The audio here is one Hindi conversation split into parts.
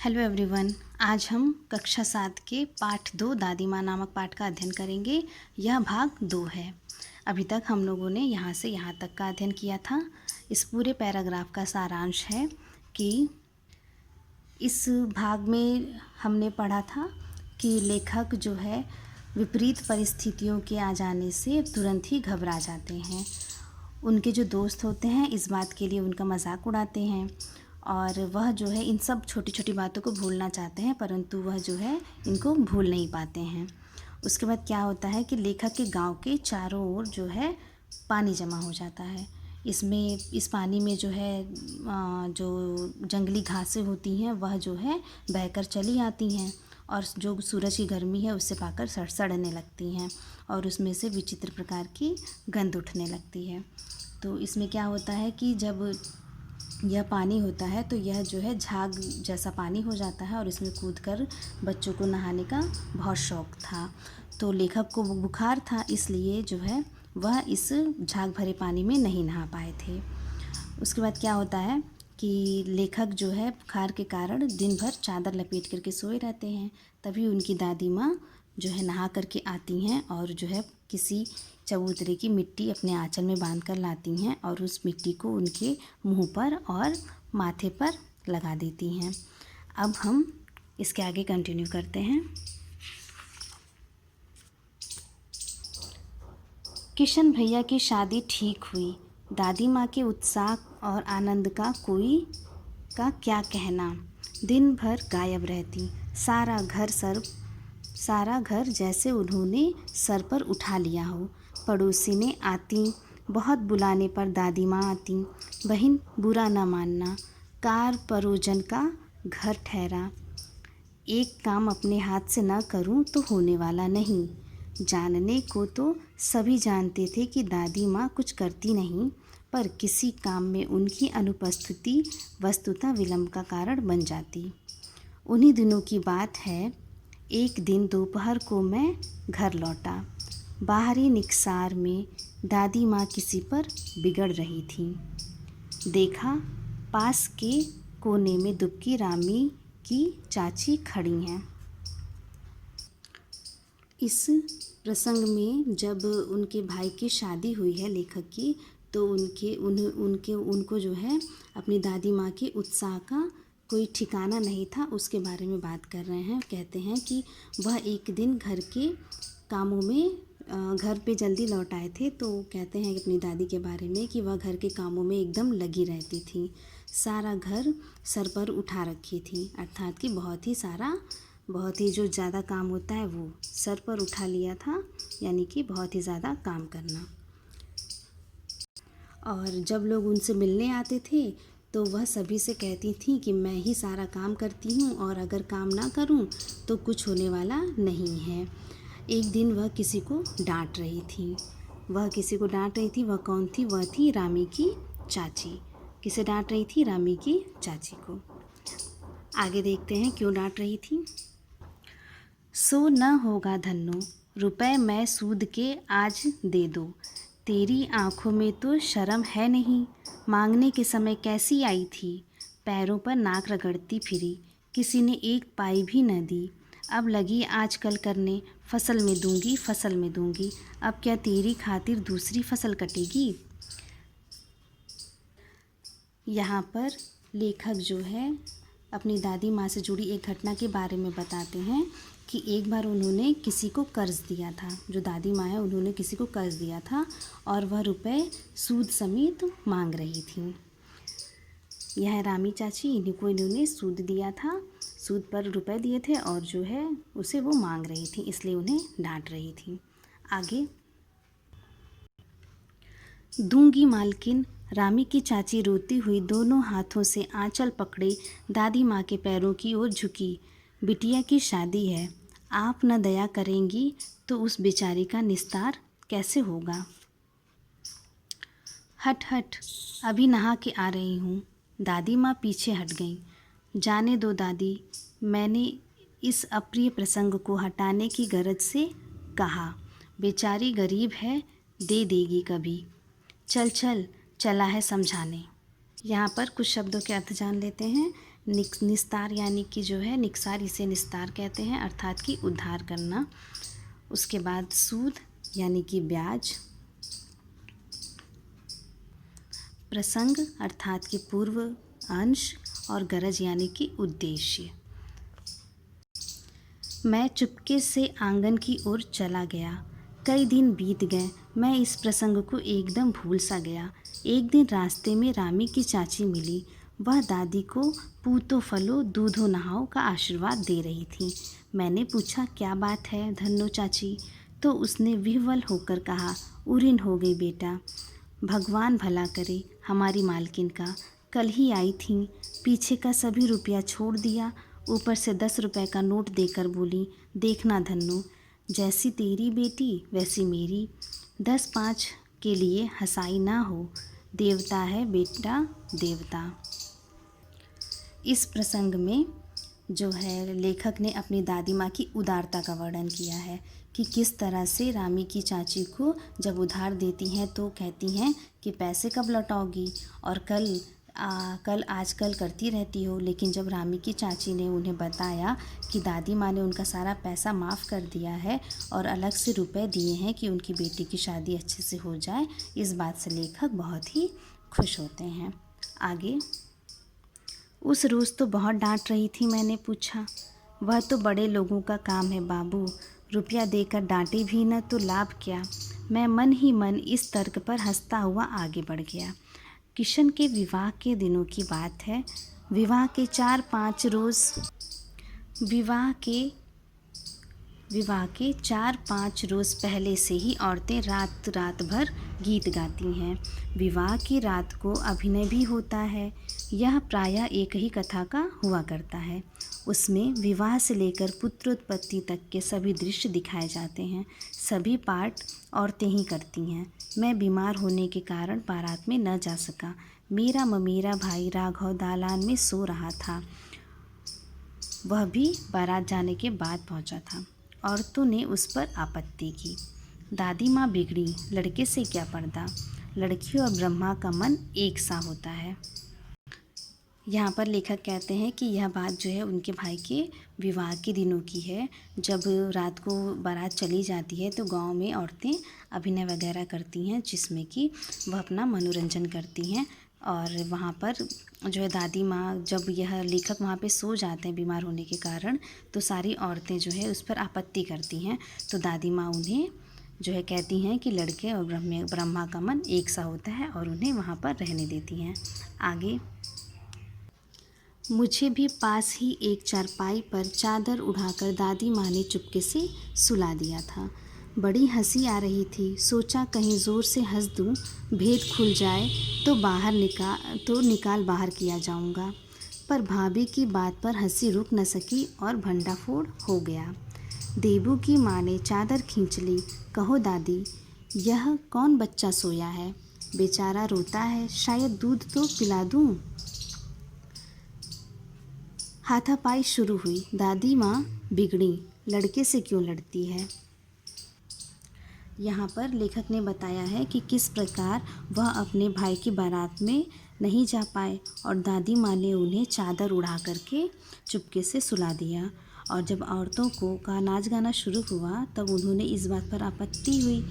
Hello everyone. आज हम कक्षा 7 के पाठ 2 दादी माँ नामक पाठ का अध्ययन करेंगे। यह भाग 2 है। अभी तक हम लोगों ने यहाँ से यहाँ तक का अध्ययन किया था। इस पूरे पैराग्राफ का सारांश है कि इस भाग में हमने पढ़ा था कि लेखक जो है विपरीत परिस्थितियों के आ जाने से तुरंत ही घबरा जाते हैं। उनके जो दोस्त होते हैं इस बात के लिए उनका मजाक उड़ाते हैं और वह जो है इन सब छोटी छोटी बातों को भूलना चाहते हैं, परंतु वह जो है इनको भूल नहीं पाते हैं। उसके बाद क्या होता है कि लेखक के गांव के चारों ओर जो है पानी जमा हो जाता है। इस पानी में जो है जो जंगली घासें होती हैं वह जो है बहकर चली आती हैं और जो सूरज की गर्मी है उससे पाकर सड़ने लगती हैं और उसमें से विचित्र प्रकार की गंध उठने लगती है। तो इसमें क्या होता है कि जब यह पानी होता है तो यह जो है झाग जैसा पानी हो जाता है और इसमें कूदकर बच्चों को नहाने का बहुत शौक़ था। तो लेखक को बुखार था, इसलिए जो है वह इस झाग भरे पानी में नहीं नहा पाए थे। उसके बाद क्या होता है कि लेखक जो है बुखार के कारण दिन भर चादर लपेट करके सोए रहते हैं। तभी उनकी दादी माँ जो है नहा करके आती हैं और जो है किसी चबूतरे की मिट्टी अपने आंचल में बांध कर लाती हैं और उस मिट्टी को उनके मुंह पर और माथे पर लगा देती हैं। अब हम इसके आगे कंटिन्यू करते हैं। किशन भैया की शादी ठीक हुई। दादी माँ के उत्साह और आनंद का क्या कहना। दिन भर गायब रहती। सारा घर जैसे उन्होंने सर पर उठा लिया हो। पड़ोसी ने आती, बहुत बुलाने पर दादी माँ आती। बहन बुरा न मानना, कार परोजन का घर ठहरा। एक काम अपने हाथ से न करूं तो होने वाला नहीं। जानने को तो सभी जानते थे कि दादी माँ कुछ करती नहीं, पर किसी काम में उनकी अनुपस्थिति वस्तुतः विलंब का कारण बन जाती। उन्हीं दिनों की बात है। एक दिन दोपहर को मैं घर लौटा। बाहरी निकसार में दादी माँ किसी पर बिगड़ रही थी। देखा, पास के कोने में दुबकी रामी की चाची खड़ी हैं। इस प्रसंग में जब उनके भाई की शादी हुई है लेखक की, तो उनको जो है अपनी दादी माँ के उत्साह का कोई ठिकाना नहीं था, उसके बारे में बात कर रहे हैं। कहते हैं कि वह एक दिन घर के कामों में घर पे जल्दी लौट आए थे। तो कहते हैं अपनी दादी के बारे में कि वह घर के कामों में एकदम लगी रहती थी। सारा घर सर पर उठा रखी थी, अर्थात कि बहुत ही जो ज़्यादा काम होता है वो सर पर उठा लिया था, यानी कि बहुत ही ज़्यादा काम करना। और जब लोग उनसे मिलने आते थे तो वह सभी से कहती थी कि मैं ही सारा काम करती हूँ और अगर काम ना करूँ तो कुछ होने वाला नहीं है। एक दिन वह किसी को डांट रही थी। वह कौन थी? वह थी रामी की चाची। किसे डांट रही थी? रामी की चाची को। आगे देखते हैं क्यों डांट रही थी। सो न होगा धन्नो, रुपए मैं सूद के आज दे दो। तेरी आँखों में तो शर्म है नहीं, मांगने के समय कैसी आई थी। पैरों पर नाक रगड़ती फिरी, किसी ने एक पाई भी न दी। अब लगी आजकल करने, फसल में दूंगी। अब क्या तेरी खातिर दूसरी फसल कटेगी। यहाँ पर लेखक जो है अपनी दादी माँ से जुड़ी एक घटना के बारे में बताते हैं कि एक बार उन्होंने किसी को कर्ज़ दिया था। जो दादी माँ है उन्होंने किसी को कर्ज़ दिया था और वह रुपए सूद समेत मांग रही थी। यह रामी चाची, इन्होंने सूद दिया था, सूद पर रुपए दिए थे और जो है उसे वो मांग रही थी, इसलिए उन्हें डांट रही थी। आगे, दूंगी मालकिन। रामी की चाची रोती हुई दोनों हाथों से आंचल पकड़े दादी माँ के पैरों की ओर झुकी। बिटिया की शादी है, आप न दया करेंगी तो उस बेचारी का निस्तार कैसे होगा। हट हट, अभी नहा के आ रही हूँ। दादी माँ पीछे हट गईं। जाने दो दादी, मैंने इस अप्रिय प्रसंग को हटाने की गरज से कहा। बेचारी गरीब है, दे देगी कभी। चला है समझाने। यहाँ पर कुछ शब्दों के अर्थ जान लेते हैं। निस्तार यानी कि जो है निक्सार, इसे निस्तार कहते हैं, अर्थात कि उद्धार करना। उसके बाद सूद यानी कि ब्याज, प्रसंग अर्थात कि पूर्व अंश, और गरज यानी कि उद्देश्य। मैं चुपके से आंगन की ओर चला गया। कई दिन बीत गए, मैं इस प्रसंग को एकदम भूल सा गया। एक दिन रास्ते में रामी की चाची मिली। वह दादी को पूतो फलो दूधो नहाओ का आशीर्वाद दे रही थी। मैंने पूछा, क्या बात है धन्नो चाची? तो उसने विह्वल होकर कहा, उरिन हो गई बेटा, भगवान भला करे। हमारी मालकिन का कल ही आई थी, पीछे का सभी रुपया छोड़ दिया, ऊपर से 10 रुपए का नोट देकर बोली, देखना धन्नो, जैसी तेरी बेटी वैसी मेरी, 10-5 के लिए हंसाई ना हो, देवता है बेटा देवता। इस प्रसंग में जो है लेखक ने अपनी दादी माँ की उदारता का वर्णन किया है कि किस तरह से रामी की चाची को जब उधार देती हैं तो कहती हैं कि पैसे कब लौटाओगी, और कल आजकल करती रहती हो। लेकिन जब रामी की चाची ने उन्हें बताया कि दादी माँ ने उनका सारा पैसा माफ़ कर दिया है और अलग से रुपए दिए हैं कि उनकी बेटी की शादी अच्छे से हो जाए, इस बात से लेखक बहुत ही खुश होते हैं। आगे, उस रोज़ तो बहुत डांट रही थी। मैंने पूछा, वह तो बड़े लोगों का काम है बाबू, रुपया देकर डांटे भी न तो लाभ क्या। मैं मन ही मन इस तर्क पर हंसता हुआ आगे बढ़ गया। किशन के विवाह के दिनों की बात है। विवाह के 4-5 रोज़ पहले से ही औरतें रात रात भर गीत गाती हैं। विवाह की रात को अभिनय भी होता है। यह प्रायः एक ही कथा का हुआ करता है। उसमें विवाह से लेकर पुत्रोत्पत्ति तक के सभी दृश्य दिखाए जाते हैं। सभी पाठ औरतें ही करती हैं। मैं बीमार होने के कारण बारात में न जा सका। मेरा ममेरा भाई राघव दालान में सो रहा था। वह भी बारात जाने के बाद पहुंचा था। औरतों ने उस पर आपत्ति की। दादी माँ बिगड़ी, लड़के से क्या पर्दा, लड़की और ब्रह्मा का मन एक सा होता है। यहाँ पर लेखक कहते हैं कि यह बात जो है उनके भाई के विवाह के दिनों की है। जब रात को बारात चली जाती है तो गांव में औरतें अभिनय वगैरह करती हैं, जिसमें कि वह अपना मनोरंजन करती हैं। और वहाँ पर जो है दादी माँ, जब यह लेखक वहाँ पे सो जाते हैं बीमार होने के कारण, तो सारी औरतें जो है उस पर आपत्ति करती हैं। तो दादी माँ उन्हें जो है कहती हैं कि लड़के और ब्रह्मा का मन एक सा होता है और उन्हें वहाँ पर रहने देती हैं। आगे, मुझे भी पास ही एक चारपाई पर चादर उड़ाकर दादी माँ ने चुपके से सुला दिया था। बड़ी हंसी आ रही थी। सोचा कहीं ज़ोर से हंस दूँ, भेद खुल जाए तो निकाल बाहर किया जाऊँगा। पर भाभी की बात पर हंसी रुक न सकी और भंडाफोड़ हो गया। देबू की माँ ने चादर खींच ली। कहो दादी, यह कौन बच्चा सोया है? बेचारा रोता है, शायद दूध तो पिला दूँ। हाथापाई शुरू हुई। दादी माँ बिगड़ी, लड़के से क्यों लड़ती है। यहाँ पर लेखक ने बताया है कि किस प्रकार वह अपने भाई की बारात में नहीं जा पाए और दादी माँ ने उन्हें चादर उड़ा करके चुपके से सुला दिया। और जब औरतों का नाच गाना शुरू हुआ तब उन्होंने इस बात पर आपत्ति हुई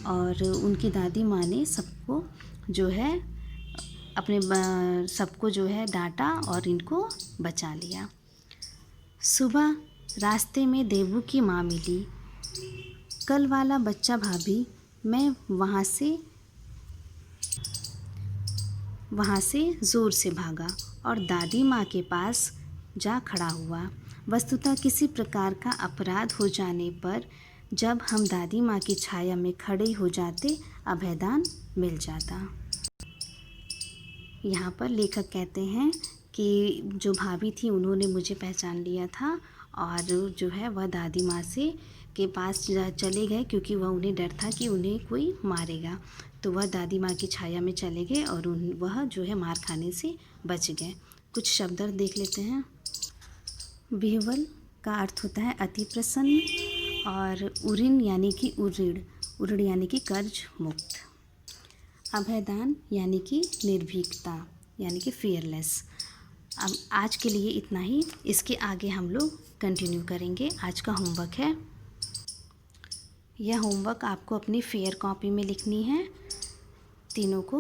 और उनकी दादी माँ ने सबको जो है डांटा और इनको बचा लिया। सुबह रास्ते में देबू की माँ मिली। कल वाला बच्चा भाभी, मैं वहाँ से ज़ोर से भागा और दादी माँ के पास जा खड़ा हुआ। वस्तुतः किसी प्रकार का अपराध हो जाने पर जब हम दादी माँ की छाया में खड़े हो जाते, अभयदान मिल जाता। यहाँ पर लेखक कहते हैं कि जो भाभी थी उन्होंने मुझे पहचान लिया था और जो है वह दादी माँ के पास चले गए, क्योंकि वह उन्हें डर था कि उन्हें कोई मारेगा। तो वह दादी माँ की छाया में चले गए और वह जो है मार खाने से बच गए। कुछ शब्द देख लेते हैं। विह्वल का अर्थ होता है अति प्रसन्न, और उऋण यानी कि उऋण यानी कि कर्ज मुक्त। अभयदान यानी कि निर्भीकता यानी कि फियरलेस। अब आज के लिए इतना ही, इसके आगे हम लोग कंटिन्यू करेंगे। आज का होमवर्क है, यह होमवर्क आपको अपनी फेयर कॉपी में लिखनी है, तीनों को।